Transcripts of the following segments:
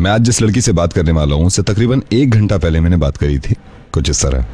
मैं आज जिस लड़की से बात करने वाला हूँ उससे तकरीबन 1 घंटा पहले मैंने बात करी थी, कुछ इस तरह।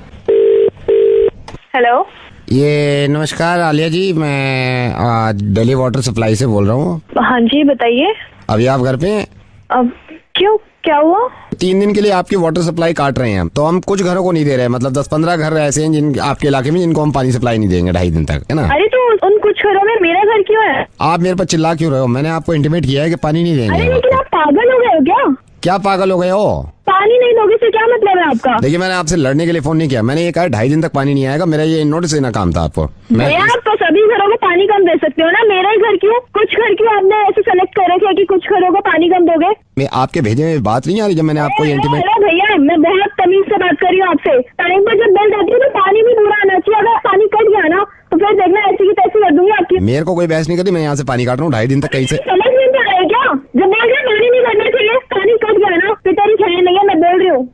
हेलो, ये नमस्कार आलिया जी, मैं दिल्ली वाटर सप्लाई से बोल रहा हूँ। हाँ जी बताइए। अभी आप घर पे हैं? अब क्यों, क्या हुआ? 3 दिन के लिए आपकी वाटर सप्लाई काट रहे हैं हम, तो हम कुछ घरों को नहीं दे रहे हैं, मतलब 10-15 घर ऐसे हैं जिन आपके इलाके में जिनको हम पानी सप्लाई नहीं देंगे 2.5 दिन तक, है ना। अरे तो उन कुछ घरों में मेरा घर क्यों है? आप मेरे पर चिल्ला क्यों रहे हो? मैंने आपको इंटीमेट किया है कि पानी नहीं देंगे। अरे लेकिन आप पागल हो गए हो क्या? क्या पागल हो गए हो? पानी नहीं दोगे से क्या मतलब है आपका? देखिए, मैंने आपसे लड़ने के लिए फोन नहीं किया, मैंने ये कहा 2.5 दिन तक पानी नहीं आएगा, मेरा ये नोटिस देना काम था आपको। आप तो सभी घरों को पानी कम दे सकते हो ना, मेरा ही घर क्यों? कुछ घर क्यों आपने ऐसे सेलेक्ट कर रखे कि कुछ घरों को पानी कम दोगे? मैं आपके भेजे में बात नहीं आ रही जब मैंने आपको ये इंटीमेट। अरे भैया, मैं बहुत तमीज से बात कर रही हूँ आपसे। टाइम पर जब बिल जाती है तो पानी भी पूरा आना चाहिए। अगर पानी कट गया ना तो फिर देखना ऐसी की तैसी कर दूंगी आपकी। मेरे को कोई बहस नहीं करती, मैं यहाँ से पानी काट रहा हूँ 2.5 दिन तक। कहीं से समझ नहीं आ रहा है क्या? जब बोल रहे पानी नहीं करना चाहिए, पानी कट गया ना फिर तेरी खैर नहीं है, मैं बोल रही हूँ।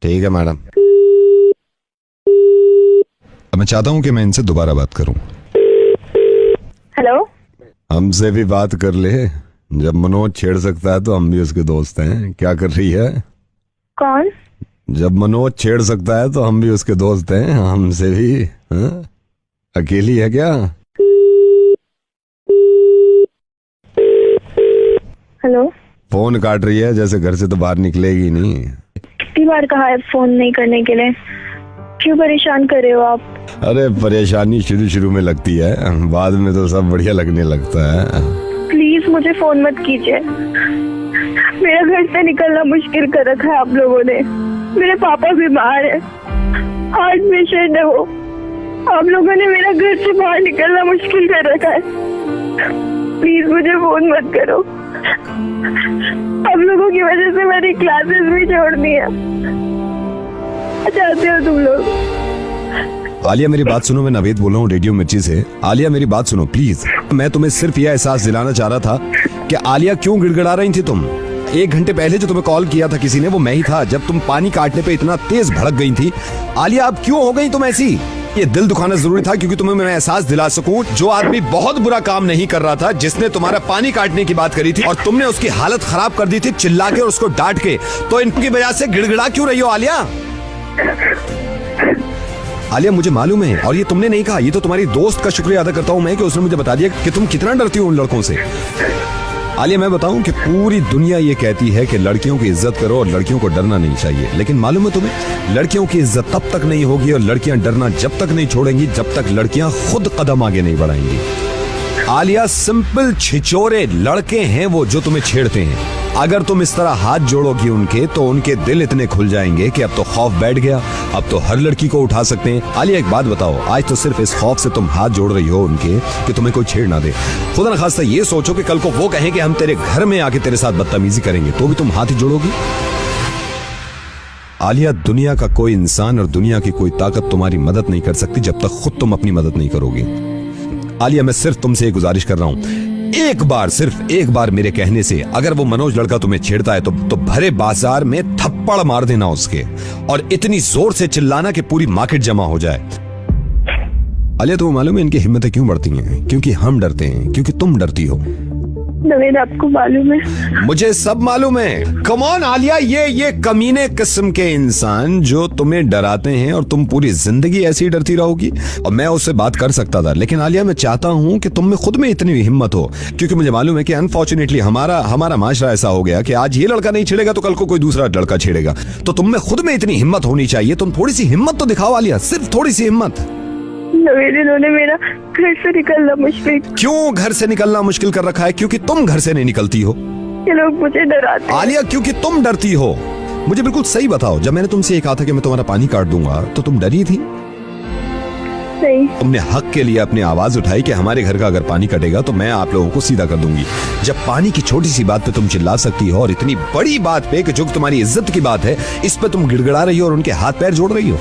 ठीक है मैडम। मैं चाहता हूँ कि मैं इनसे दोबारा बात करूँ। हेलो, हमसे भी बात कर ले, जब मनोज छेड़ सकता है तो हम भी उसके दोस्त हैं। क्या कर रही है? कौन? जब मनोज छेड़ सकता है तो हम भी उसके दोस्त हैं, हमसे भी। हाँ? अकेली है क्या? हेलो, फोन काट रही है, जैसे घर से तो बाहर निकलेगी नहीं। कितनी बार कहा है फोन नहीं करने के लिए? क्यों परेशान कर रहे हो आप? अरे परेशानी शुरू में लगती है, बाद में तो सब बढ़िया लगने लगता है। प्लीज मुझे फोन मत कीजिए। मेरा घर से निकलना मुश्किल कर रखा है आप लोगों ने। मेरे पापा बीमार है, हार्ट पेशेंट है वो। आप लोगों ने मेरा घर से बाहर निकलना मुश्किल कर रखा है। प्लीज मुझे फोन मत करो। आप लोगों की वजह से मेरी क्लासेस भी छोड़नी है। चाहते हो तुम लोग? आलिया मेरी बात सुनो, मैं नवेद बोल रहा हूँ रेडियो मिर्ची से। आलिया मेरी बात सुनो प्लीज। मैं तुम्हें सिर्फ यह एहसास दिलाना चाह रहा था कि आलिया क्यों गिड़गिड़ा रही थी तुम। 1 घंटे पहले जो तुम्हें कॉल किया था किसी ने, वो मैं ही था, जब तुम पानी काटने पे इतना तेज भड़क गई थी। आलिया अब क्यों हो गई तुम ऐसी? ये दिल दुखाना जरूरी था क्योंकि तुम्हें मैं एहसास दिला सकूं, जो आदमी बहुत बुरा काम नहीं कर रहा था, जिसने तुम्हारा पानी काटने की बात करी थी और तुमने उसकी हालत खराब कर दी थी चिल्ला के और उसको डांट के, तो इनकी वजह से गिड़गिड़ा क्यों रही हो आलिया? आलिया मुझे मालूम है, और ये तुमने नहीं कहा, ये तो तुम्हारी दोस्त का शुक्रिया अदा करता हूं मैं कि उसने मुझे बता दिया कि तुम कितना डरती हो उन लड़कों से। आलिया मैं बताऊं कि पूरी दुनिया ये कहती है कि लड़कियों की इज्जत करो और लड़कियों को डरना नहीं चाहिए, लेकिन मालूम है तुम्हें, लड़कियों की इज्जत तब तक नहीं होगी और लड़कियां डरना जब तक नहीं छोड़ेंगी जब तक लड़कियां खुद कदम आगे नहीं बढ़ाएंगी। आलिया सिंपल छिचोरे लड़के हैं वो जो तुम्हें छेड़ते हैं। अगर तुम इस तरह हाथ जोड़ोगी उनके, तो उनके दिल इतने खुल जाएंगे कि अब तो खौफ बैठ गया, अब तो हर लड़की को उठा सकते हैं। आलिया एक बात बताओ, आज तो सिर्फ इस खौफ से तुम हाथ जोड़ रही हो उनके कि तुम्हें कोई छेड़ ना दे। खुदा न खास्ता ये सोचो कि कल को वो कहें कि हम तेरे घर में आके तेरे साथ बदतमीजी करेंगे, तो भी तुम हाथ ही जोड़ोगी? आलिया दुनिया का कोई इंसान और दुनिया की कोई ताकत तुम्हारी मदद नहीं कर सकती जब तक खुद तुम अपनी मदद नहीं करोगी। आलिया मैं सिर्फ तुमसे एक गुजारिश कर रहा हूं, एक बार, सिर्फ एक बार मेरे कहने से अगर वो मनोज लड़का तुम्हें छेड़ता है तो भरे बाजार में थप्पड़ मार देना उसके, और इतनी जोर से चिल्लाना कि पूरी मार्केट जमा हो जाए। आलिया तुम्हें मालूम है इनकी हिम्मतें क्यों बढ़ती हैं? क्योंकि हम डरते हैं, क्योंकि तुम डरती हो। नवेद आपको मालूम है? मुझे सब मालूम है। कम ऑन आलिया, ये कमीने किस्म के इंसान जो तुम्हें डराते हैं और तुम पूरी जिंदगी ऐसी डरती रहोगी। और मैं उससे बात कर सकता था, लेकिन आलिया मैं चाहता हूं कि तुम में खुद में इतनी हिम्मत हो, क्योंकि मुझे मालूम है कि अनफॉर्चुनेटली हमारा माशरा ऐसा हो गया कि आज ये लड़का नहीं छेड़ेगा तो कल को कोई दूसरा लड़का छेड़ेगा। तो तुम में खुद में इतनी हिम्मत होनी चाहिए। तुम थोड़ी सी हिम्मत तो दिखाओ आलिया, सिर्फ थोड़ी सी हिम्मत। नवेद, इन्होंने मेरा घर से निकलना मुश्किल। क्यों घर से निकलना मुश्किल कर रखा है? क्योंकि तुम घर से नहीं निकलती हो। ये लोग मुझे डराते हैं। आलिया क्योंकि तुम डरती हो। मुझे बिल्कुल सही बताओ, जब मैंने तुमसे ये कहा था कि मैं तुम्हारा पानी काट दूंगा तो तुम डरी थी? नहीं। तुमने हक के लिए अपनी आवाज उठाई कि हमारे घर का अगर पानी कटेगा तो मैं आप लोगों को सीधा कर दूंगी। जब पानी की छोटी सी बात पे तुम चिल्ला सकती हो और इतनी बड़ी बात पे कि जो तुम्हारी इज्जत की बात है इस पे तुम गिड़गिड़ा रही हो और उनके हाथ पैर जोड़ रही हो।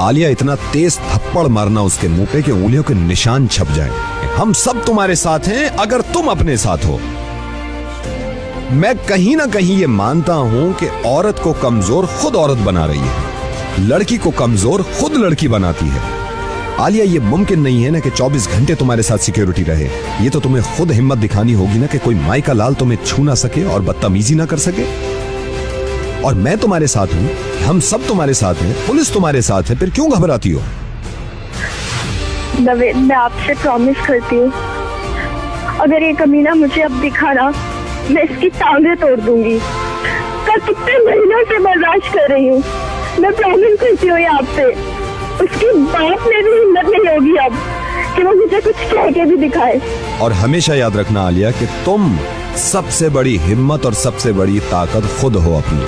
आलिया इतना तेज थप्पड़ मारना उसके मुंह पे कि उंगलियों के निशान छप जाएं। हम सब तुम्हारे साथ हैं अगर तुम अपने साथ हो। मैं कहीं ना कहीं ये मानता हूं कि औरत को कमजोर खुद औरत बना रही है, लड़की को कमजोर खुद लड़की बनाती है। आलिया, ये मुमकिन नहीं है ना कि 24 घंटे तुम्हारे साथ सिक्योरिटी रहे। ये तो तुम्हें खुद हिम्मत दिखानी होगी ना कि कोई माई का लाल तुम्हें छू ना सके और बदतमीजी ना कर सके। और मैं तुम्हारे साथ हूं, हम सब तुम्हारे साथ हैं, पुलिस तुम्हारे साथ है, फिर क्यों घबराती हो? नवेद, मैं आपसे प्रॉमिस करती हूँ, अगर ये कमीना मुझे अब दिखा ना, मैं इसकी टांगें तोड़ दूंगी। कल कितने महीनों से बर्दाश्त कर रही हूँ, मैं प्रॉमिस करती हूँ आपसे। उसके बाप में भी हिम्मत नहीं होगी अब कि वो मुझे कुछ कह के भी दिखाए। और हमेशा याद रखना आलिया कि तुम सबसे बड़ी हिम्मत और सबसे बड़ी ताकत खुद हो अपनी।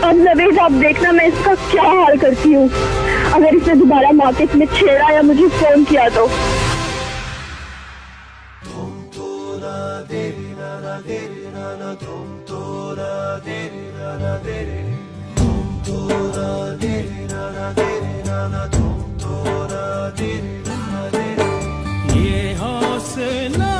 अब नवेद, आप देखना मैं इसका क्या हाल करती हूँ। अगर इसने दोबारा मार्केट में छेड़ा या मुझे फोन किया तो। ये हौसला